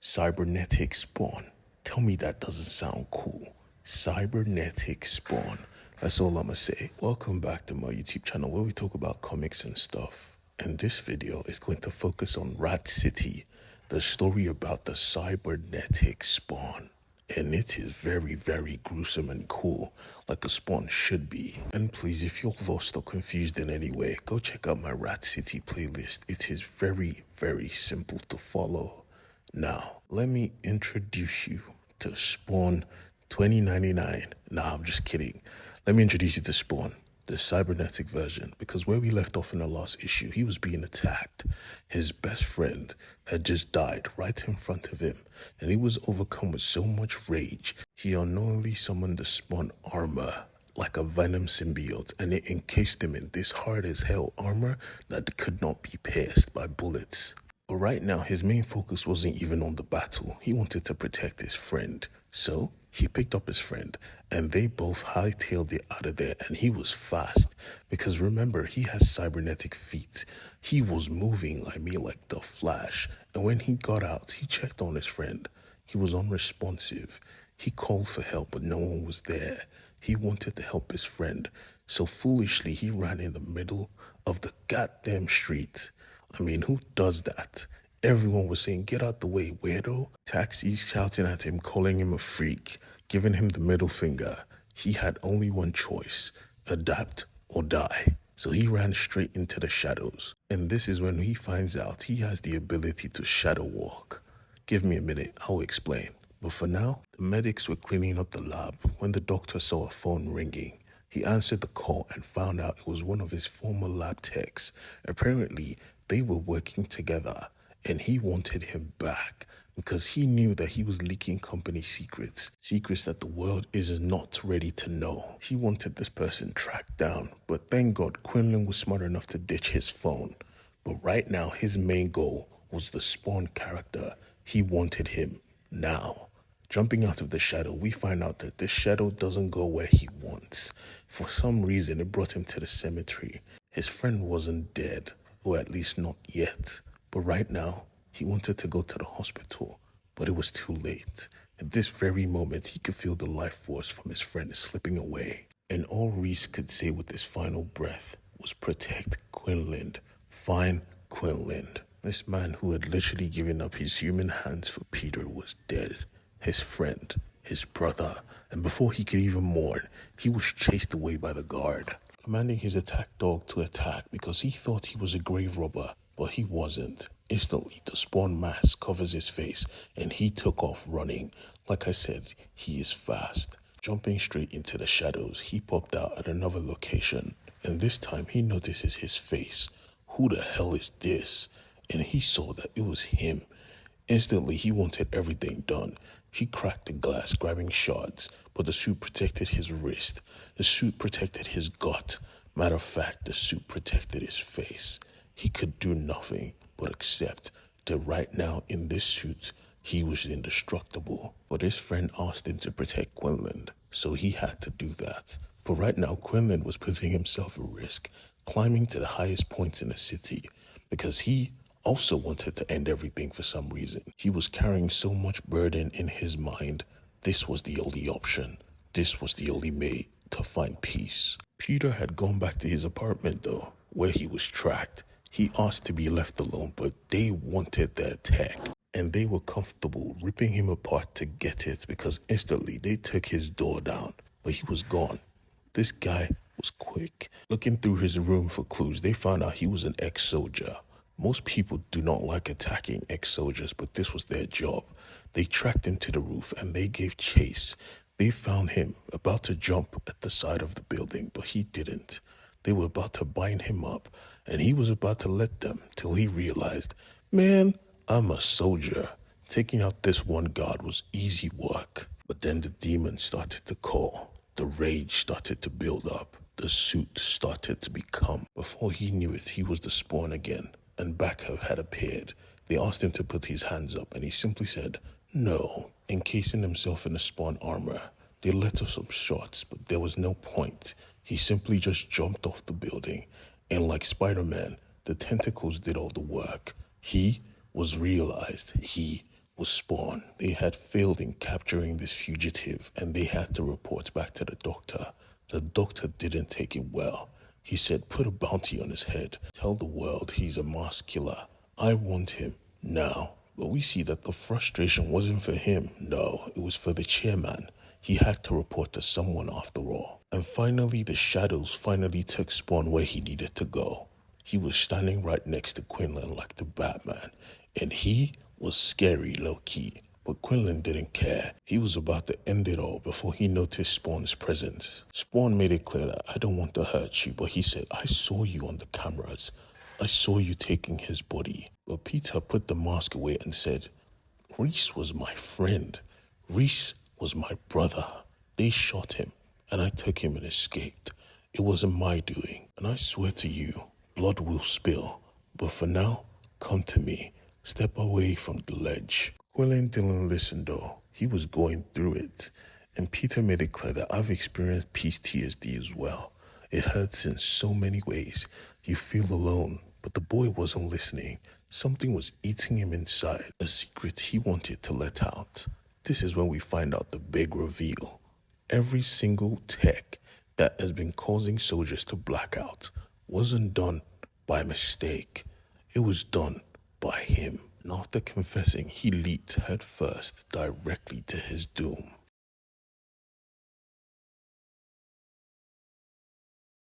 Cybernetic Spawn. Tell me that doesn't sound cool. Cybernetic Spawn. That's all I'ma say. Welcome back to my YouTube channel where we talk about comics and stuff. And this video is going to focus on Rat City, the story about the Cybernetic Spawn. And it is very, very gruesome and cool, like a spawn should be. And please, if you're lost or confused in any way, go check out my Rat City playlist. It is very, very simple to follow. Now, let me introduce you to Spawn 2099. Nah, I'm just kidding. Let me introduce you to Spawn, the cybernetic version, because where we left off in the last issue, he was being attacked. His best friend had just died right in front of him, and he was overcome with so much rage, he unknowingly summoned the Spawn armor like a venom symbiote, and it encased him in this hard as hell armor that could not be pierced by bullets. But right now, his main focus wasn't even on the battle. He wanted to protect his friend. So he picked up his friend and they both hightailed it out of there, and he was fast because remember, he has cybernetic feet. He was moving like the Flash, and when he got out, he checked on his friend. He was unresponsive. He called for help, but no one was there. He wanted to help his friend, so foolishly he ran in the middle of the goddamn street. I mean, who does that? Everyone was saying, "Get out the way, weirdo." Taxis shouting at him, calling him a freak, giving him the middle finger. He had only one choice: adapt or die. So he ran straight into the shadows. And this is when he finds out he has the ability to shadow walk. Give me a minute, I'll explain. But for now, the medics were cleaning up the lab when the doctor saw a phone ringing. He answered the call and found out it was one of his former lab techs. Apparently, they were working together, and he wanted him back because he knew that he was leaking company secrets that the world is not ready to know. He wanted this person tracked down, but thank God Quinlan was smart enough to ditch his phone. But right now, his main goal was the Spawn character. He wanted him now. Jumping out of the shadow, we find out that this shadow doesn't go where he wants. For some reason, it brought him to the cemetery. His friend wasn't dead, or at least not yet. But right now, he wanted to go to the hospital, but it was too late. At this very moment, he could feel the life force from his friend slipping away. And all Reese could say with his final breath was, "Protect Quinlan. Find Quinlan." This man who had literally given up his human hands for Peter was dead. His friend, his brother, and before he could even mourn, he was chased away by the guard, commanding his attack dog to attack because he thought he was a grave robber, but he wasn't. Instantly, the Spawn mask covers his face, and he took off running. Like I said, he is fast. Jumping straight into the shadows, he popped out at another location, and this time he notices his face. Who the hell is this? And he saw that it was him. Instantly, he wanted everything done. He cracked the glass, grabbing shards, but the suit protected his wrist. The suit protected his gut. Matter of fact, the suit protected his face. He could do nothing but accept that right now in this suit, he was indestructible. But his friend asked him to protect Quinlan, so he had to do that. But right now, Quinlan was putting himself at risk, climbing to the highest points in the city, because he also wanted to end everything for some reason. He was carrying so much burden in his mind. This was the only option. This was the only way to find peace. Peter had gone back to his apartment though, where he was tracked. He asked to be left alone, but they wanted the attack, and they were comfortable ripping him apart to get it because instantly they took his door down, but he was gone. This guy was quick. Looking through his room for clues, they found out he was an ex-soldier. Most people do not like attacking ex-soldiers, but this was their job. They tracked him to the roof and they gave chase. They found him about to jump at the side of the building, but he didn't. They were about to bind him up, and he was about to let them till he realized, "Man, I'm a soldier." Taking out this one guard was easy work. But then the demon started to call. The rage started to build up. The suit started to become. Before he knew it, he was the Spawn again, and Backup had appeared. They asked him to put his hands up, and he simply said, "No," encasing himself in the Spawn armor. They let off some shots, but there was no point. He simply just jumped off the building, and like Spider-Man, the tentacles did all the work. He was realized he was Spawn. They had failed in capturing this fugitive and they had to report back to the doctor. The doctor didn't take it well. He said, put a bounty on his head. Tell the world he's a mass killer. I want him now. But we see that the frustration wasn't for him. No, it was for the chairman. He had to report to someone after all. And finally, the shadows finally took Spawn where he needed to go. He was standing right next to Quinlan like the Batman. And he was scary low-key. But Quinlan didn't care. He was about to end it all before he noticed Spawn's presence. Spawn made it clear that I don't want to hurt you, but he said, I saw you on the cameras. I saw you taking his body. But Peter put the mask away and said, Reese was my friend. Reese was my brother. They shot him, and I took him and escaped. It wasn't my doing. And I swear to you, blood will spill. But for now, come to me. Step away from the ledge. Quinlan didn't listen though. He was going through it. And Peter made it clear that I've experienced PTSD as well. It hurts in so many ways. You feel alone. But the boy wasn't listening. Something was eating him inside. A secret he wanted to let out. This is when we find out the big reveal. Every single tech that has been causing soldiers to black out wasn't done by mistake. It was done by him. And after confessing, he leaped headfirst directly to his doom.